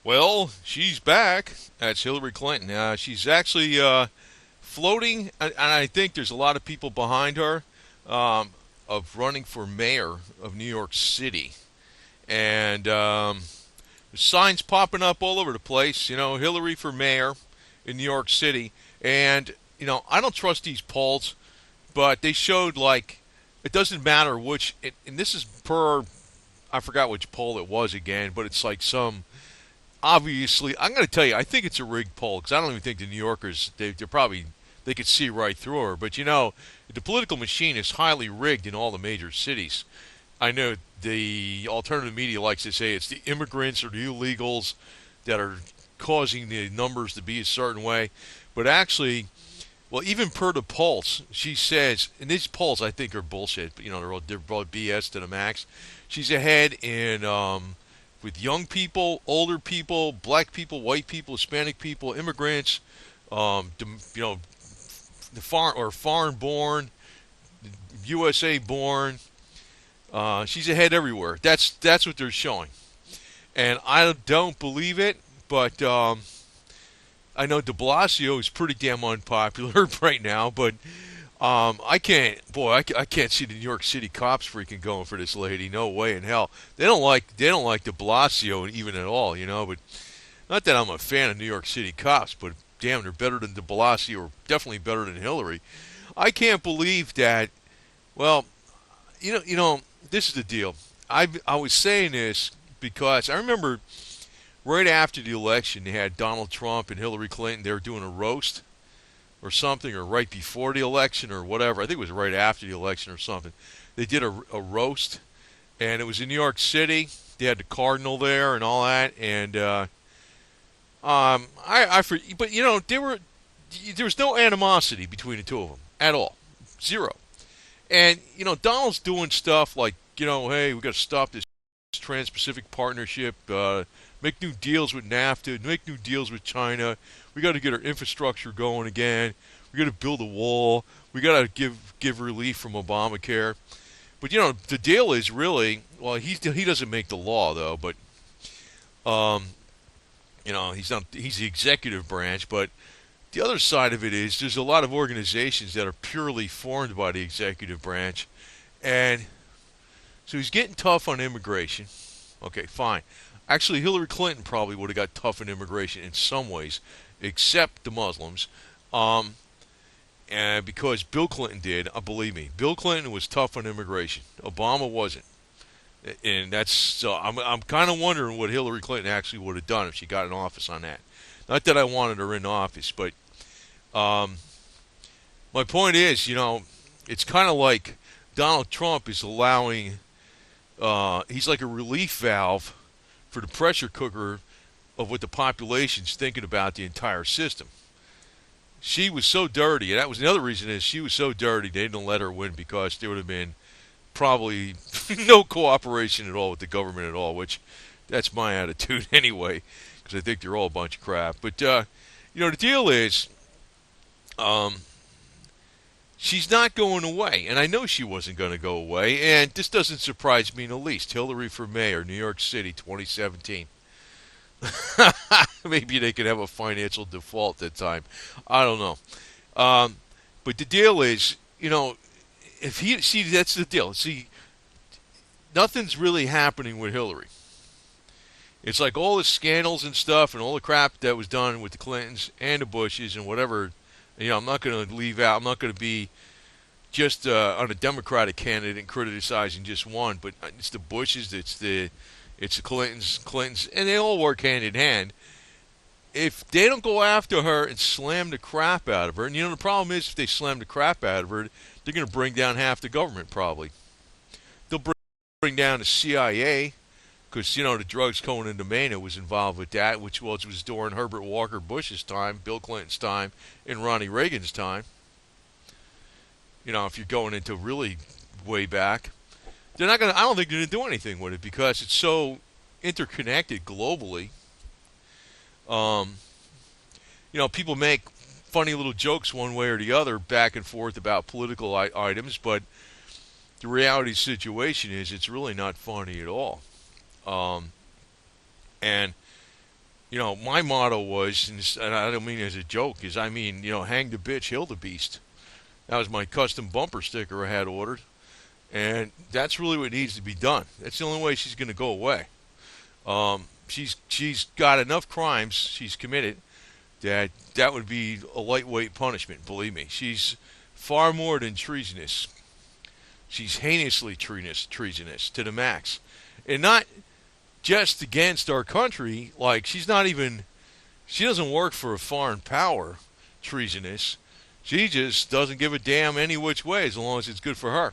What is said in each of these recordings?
Well, she's back. That's Hillary Clinton. She's actually floating, and I think there's a lot of people behind her um, of running for mayor of New York City. And there's signs popping up all over the place. Hillary for mayor in New York City. And I don't trust these polls, but they showed like it doesn't matter which. And this is per I forgot which poll it was again, but it's like some obviously, I'm going to tell you, I think it's a rigged poll because I don't even think the New Yorkers they're probably they could see right through her. But the political machine is highly rigged in all the major cities. I know the alternative media likes to say it's the immigrants or the illegals that are causing the numbers to be a certain way, but actually, well, even per the polls, she says, and these polls I think are bullshit. But they're both BS to the max. She's ahead in with young people, older people, black people, white people, Hispanic people, immigrants, the, the foreign born, USA born. She's ahead everywhere. That's what they're showing, and I don't believe it. But I know De Blasio is pretty damn unpopular right now. But I can't, boy, I can't see the New York City cops freaking going for this lady. No way in hell. They don't like De Blasio even at all. But not that I'm a fan of New York City cops, but damn, they're better than De Blasio, or definitely better than Hillary. I can't believe that. Well, this is the deal. I was saying this because I remember right after the election, they had Donald Trump and Hillary Clinton. They were doing a roast or something, or right before the election or whatever. I think it was right after the election or something. They did a roast, and it was in New York City. They had the Cardinal there and all that, and but there was no animosity between the two of them at all, zero. And Donald's doing stuff like hey, we got to stop this Trans-Pacific Partnership, make new deals with NAFTA, make new deals with China. We got to get our infrastructure going again. We got to build a wall. We got to give relief from Obamacare. But the deal is really, well, he doesn't make the law though, but um, he's the executive branch. But the other side of it is there's a lot of organizations that are purely formed by the executive branch, and so he's getting tough on immigration. Okay, fine. Actually, Hillary Clinton probably would have got tough on immigration in some ways, except the Muslims, um, and because Bill Clinton did. Believe me, Bill Clinton was tough on immigration. Obama wasn't, and that's so. I'm kind of wondering what Hillary Clinton actually would have done if she got in office on that. Not that I wanted her in office, but um, my point is, it's kind of like Donald Trump is allowing. He's like a relief valve for the pressure cooker of what the population's thinking about the entire system. She was so dirty, and that was another reason is she was so dirty they didn't let her win because there would have been probably no cooperation at all with the government at all, which that's my attitude anyway, because I think they're all a bunch of crap. But the deal is, um, she's not going away, and I know she wasn't going to go away, and this doesn't surprise me in the least. Hillary for mayor, New York City, 2017. Maybe they could have a financial default that time. I don't know. But the deal is, if he see that's the deal. See, nothing's really happening with Hillary. It's like all the scandals and stuff and all the crap that was done with the Clintons and the Bushes and whatever. I'm not going to leave out. I'm not going to be just on a Democratic candidate and criticizing just one, but it's the Bushes, it's the Clintons, and they all work hand in hand. If they don't go after her and slam the crap out of her, and the problem is if they slam the crap out of her, they're going to bring down half the government probably. They'll bring down the CIA because the drugs going into Maine was involved with that, which was during Herbert Walker Bush's time, Bill Clinton's time, and Ronnie Reagan's time. If you're going into really way back, they're not going to. I don't think they're going to do anything with it because it's so interconnected globally. Um, people make funny little jokes one way or the other back and forth about political items, but the reality situation is it's really not funny at all. Um, and my motto was, and I don't mean it as a joke, is hang the bitch, heal the beast. That was my custom bumper sticker I had ordered, and that's really what needs to be done. That's the only way she's going to go away. She's got enough crimes she's committed that would be a lightweight punishment. Believe me, she's far more than treasonous. She's heinously treasonous to the max, and not just against our country. Like she doesn't work for a foreign power. Treasonous. She just doesn't give a damn any which way as long as it's good for her.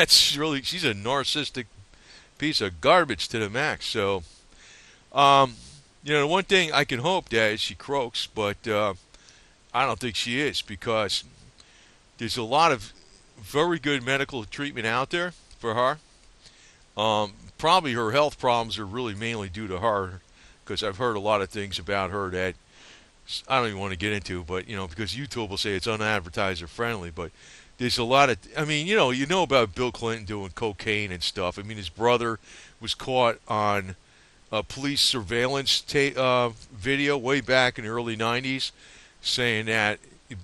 She's a narcissistic piece of garbage to the max. So, the one thing I can hope that is she croaks, but I don't think she is because there's a lot of very good medical treatment out there for her. Probably her health problems are really mainly due to her because I've heard a lot of things about her that I don't even want to get into, but because YouTube will say it's unadvertiser friendly, but there's a lot of, you know about Bill Clinton doing cocaine and stuff. I mean, his brother was caught on a police surveillance video way back in the early 90s saying that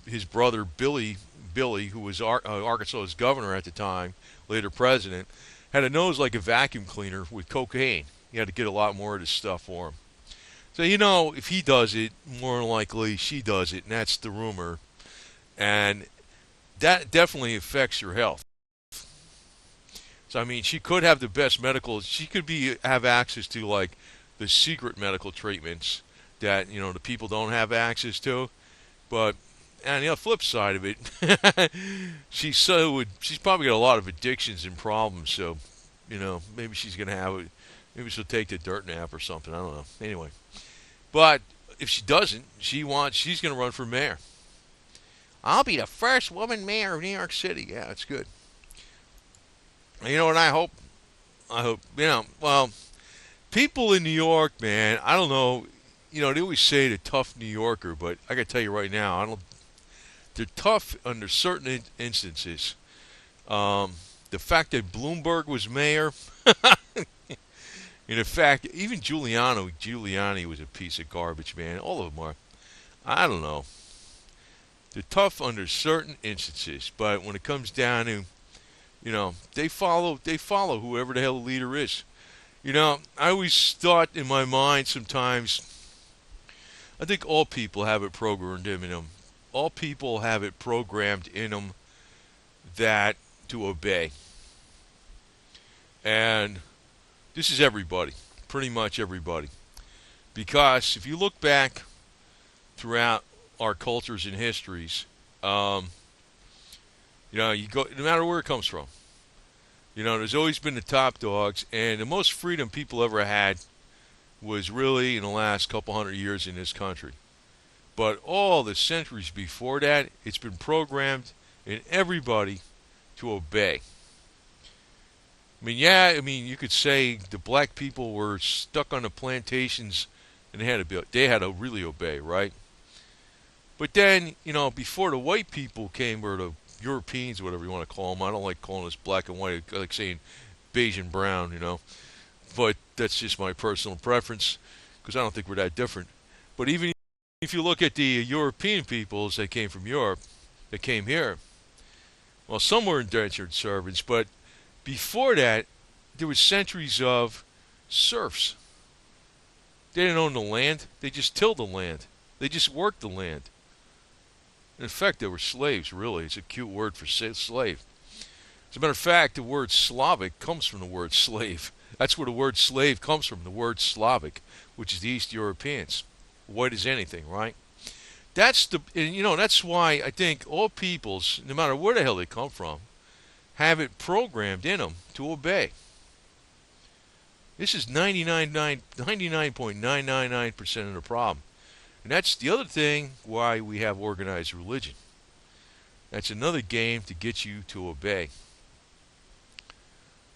his brother Billy, who was Arkansas's governor at the time, later president, had a nose like a vacuum cleaner with cocaine. He had to get a lot more of this stuff for him. So, if he does it, more than likely she does it, and that's the rumor. And that definitely affects your health. So, she could have the best she could have access to, like, the secret medical treatments that, the people don't have access to. But, and the flip side of it, she's probably got a lot of addictions and problems, so, maybe she's going to have it. Maybe she'll take the dirt nap or something. I don't know. Anyway. But if she doesn't, she's going to run for mayor. I'll be the first woman mayor of New York City. Yeah, that's good. And what I hope, people in New York, man, I don't know, they always say the tough New Yorker, but I got to tell you right now, they're tough under certain instances. The fact that Bloomberg was mayor, and in fact, even Giuliani was a piece of garbage, man. All of them are. I don't know. They're tough under certain instances, but when it comes down to, they follow whoever the hell the leader is. I always thought in my mind sometimes, I think all people have it programmed in them. All people have it programmed in them that to obey. And this is everybody, pretty much everybody. Because if you look back throughout our cultures and histories, you go no matter where it comes from. There's always been the top dogs, and the most freedom people ever had was really in the last couple hundred years in this country. But all the centuries before that, it's been programmed in everybody to obey. You could say the black people were stuck on the plantations and they had to really obey, right? But then, before the white people came, or the Europeans, whatever you want to call them, I don't like calling us black and white. I like saying beige and brown, But that's just my personal preference because I don't think we're that different. But even if you look at the European peoples that came from Europe, that came here, well, some were indentured servants, but before that, there was centuries of serfs. They didn't own the land. They just tilled the land. They just worked the land. In effect, they were slaves, really. It's a cute word for slave. As a matter of fact, the word Slavic comes from the word slave. That's where the word slave comes from, the word Slavic, which is the East Europeans. White as anything, right? That's why I think all peoples, no matter where the hell they come from, have it programmed in them to obey. This is 99.999% of the problem. And that's the other thing why we have organized religion. That's another game to get you to obey.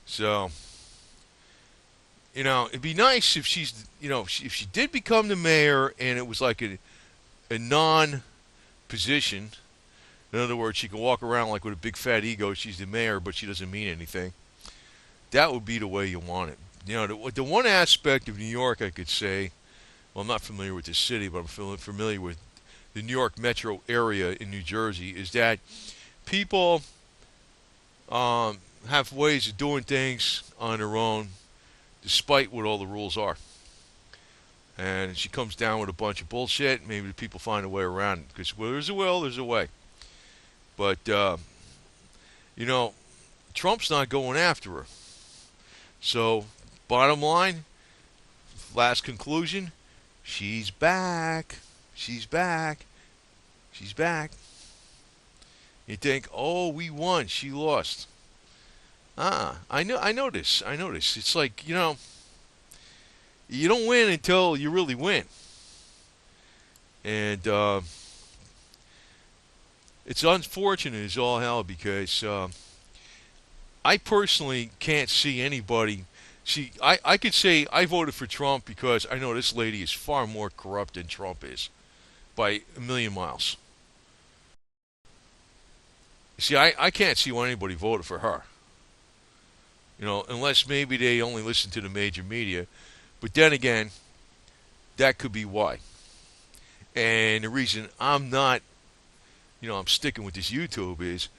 So, it'd be nice if if she did become the mayor and it was like a non-position. In other words, she can walk around like with a big fat ego. She's the mayor, but she doesn't mean anything. That would be the way you want it. The one aspect of New York I could say, well, I'm not familiar with this city, but I'm familiar with the New York metro area in New Jersey, is that people have ways of doing things on their own, despite what all the rules are. And she comes down with a bunch of bullshit. Maybe the people find a way around it because where there's a will, there's a way. But you know, Trump's not going after her. So, bottom line, last conclusion, she's back. She's back. She's back. You think, oh, we won. She lost. I know. I know this. I know this. It's like, you don't win until you really win. And it's unfortunate as all hell because I personally can't see anybody. See, I could say I voted for Trump because I know this lady is far more corrupt than Trump is by a million miles. See, I can't see why anybody voted for her. Unless maybe they only listen to the major media. But then again, that could be why. And the reason I'm not, I'm sticking with this YouTube is,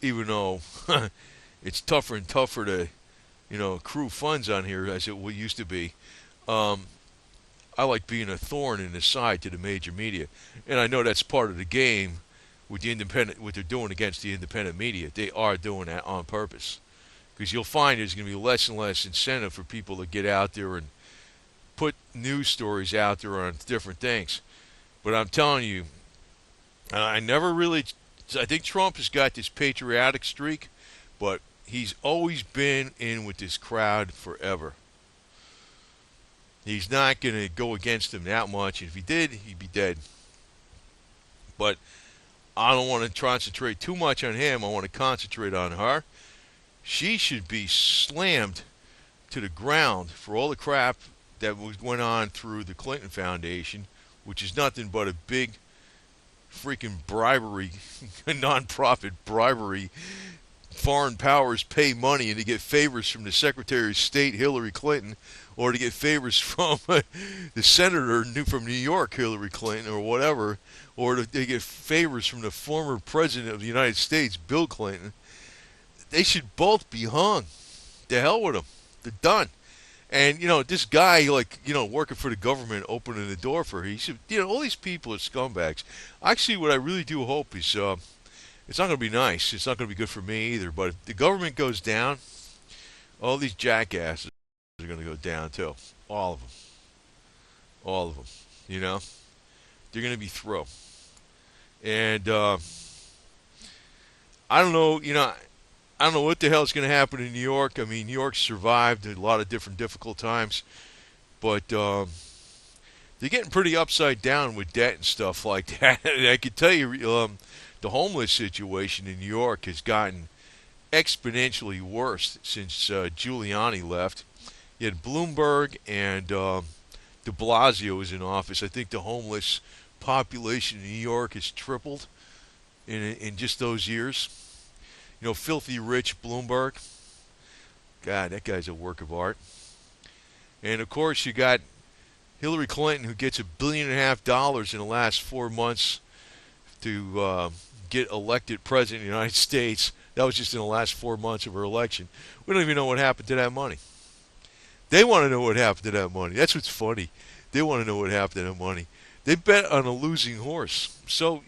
even though it's tougher and tougher to, accrue funds on here as it used to be, I like being a thorn in the side to the major media. And I know that's part of the game with the independent, what they're doing against the independent media. They are doing that on purpose. Because you'll find there's going to be less and less incentive for people to get out there and put news stories out there on different things. But I'm telling you, I think Trump has got this patriotic streak, but he's always been in with this crowd forever. He's not going to go against them that much. If he did, he'd be dead. But I don't want to concentrate too much on him. I want to concentrate on her. She should be slammed to the ground for all the crap that went on through the Clinton Foundation, which is nothing but a big freaking bribery, non-profit bribery. Foreign powers pay money and to get favors from the Secretary of State, Hillary Clinton, or to get favors from the senator from New York, Hillary Clinton, or whatever, or they get favors from the former president of the United States, Bill Clinton. They should both be hung. The hell with them. They're done. And, this guy, working for the government, opening the door for her, he should, all these people are scumbags. Actually, what I really do hope is, it's not going to be nice. It's not going to be good for me either. But if the government goes down, all these jackasses are going to go down too. All of them. All of them. They're going to be through. And, I don't know, I don't know what the hell is going to happen in New York. I mean, New York survived a lot of different difficult times, but they're getting pretty upside down with debt and stuff like that. And I can tell you, the homeless situation in New York has gotten exponentially worse since Giuliani left. You had Bloomberg and de Blasio was in office. I think the homeless population in New York has tripled in just those years. Filthy rich Bloomberg. God, that guy's a work of art. And, of course, you got Hillary Clinton, who gets $1.5 billion in the last 4 months to get elected president of the United States. That was just in the last 4 months of her election. We don't even know what happened to that money. They want to know what happened to that money. That's what's funny. They want to know what happened to that money. They bet on a losing horse. So,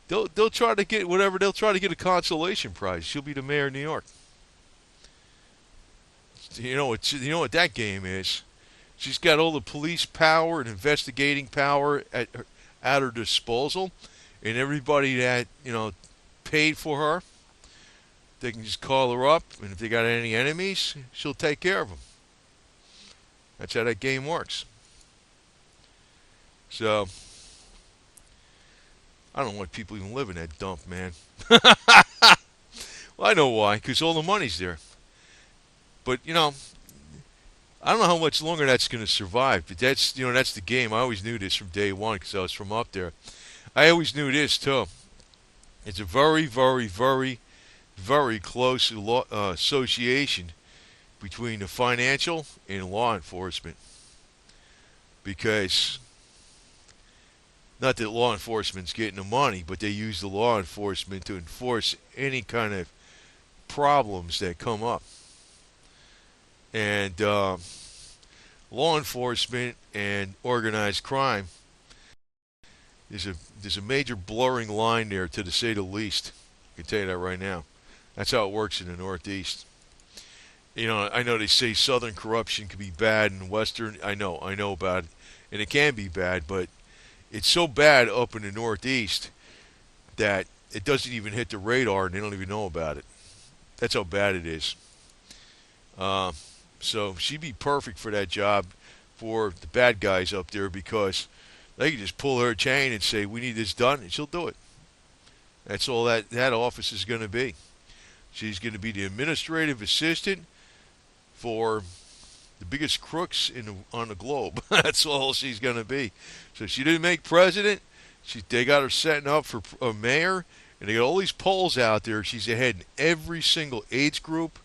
They'll try to get whatever. They'll try to get a consolation prize. She'll be the mayor of New York. You know what that game is. She's got all the police power and investigating power at her disposal, and everybody that paid for her, they can just call her up, and if they got any enemies, she'll take care of them. That's how that game works. So. I don't know why people even live in that dump, man. Well, I know why, because all the money's there. But, I don't know how much longer that's going to survive. But that's the game. I always knew this from day one because I was from up there. I always knew this, too. It's a very, very, very, very close association between the financial and law enforcement, because not that law enforcement's getting the money, but they use the law enforcement to enforce any kind of problems that come up. And law enforcement and organized crime, there's a major blurring line there, to say the least. I can tell you that right now. That's how it works in the Northeast. You know, I know they say Southern corruption can be bad and Western. I know about it, and it can be bad, but it's so bad up in the Northeast that it doesn't even hit the radar, and they don't even know about it. That's how bad it is. So she'd be perfect for that job for the bad guys up there, because they can just pull her chain and say, "We need this done," and she'll do it. That's all that office is going to be. She's going to be the administrative assistant for the biggest crooks on the globe. That's all she's going to be. So she didn't make president. They got her setting up for a mayor, and they got all these polls out there. She's ahead in every single age group,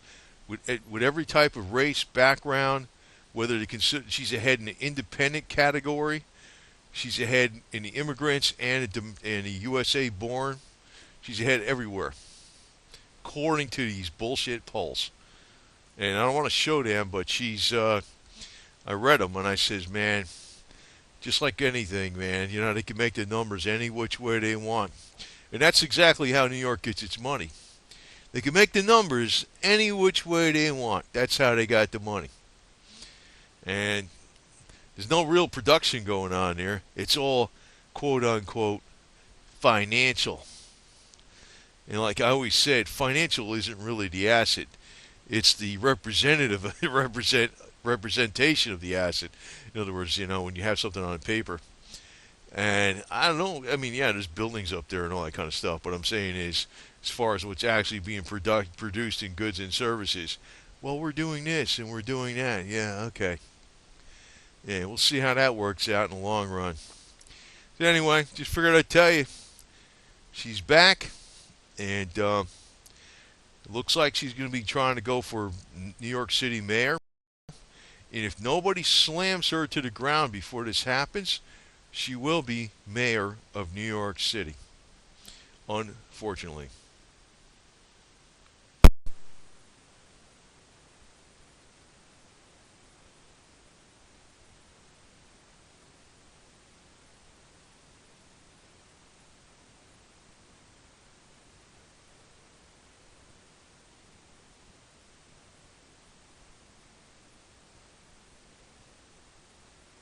with every type of race, background, whether they consider. She's ahead in the independent category. She's ahead in the immigrants and the USA born. She's ahead everywhere, according to these bullshit polls. And I don't want to show them, but I read them, and I says, man, just like anything, man, you know, they can make the numbers any which way they want. And that's exactly how New York gets its money. They can make the numbers any which way they want. That's how they got the money. And there's no real production going on there. It's all, quote unquote, financial. And like I always said, financial isn't really the asset. It's the representation of the asset. In other words, you know, when you have something on paper. And I don't know. I mean, yeah, there's buildings up there and all that kind of stuff. But I'm saying is, as far as what's actually being produced in goods and services, well, we're doing this and we're doing that. Yeah, okay. Yeah, we'll see how that works out in the long run. So anyway, just figured I'd tell you, she's back, and it looks like she's going to be trying to go for New York City mayor. And if nobody slams her to the ground before this happens, she will be mayor of New York City, unfortunately.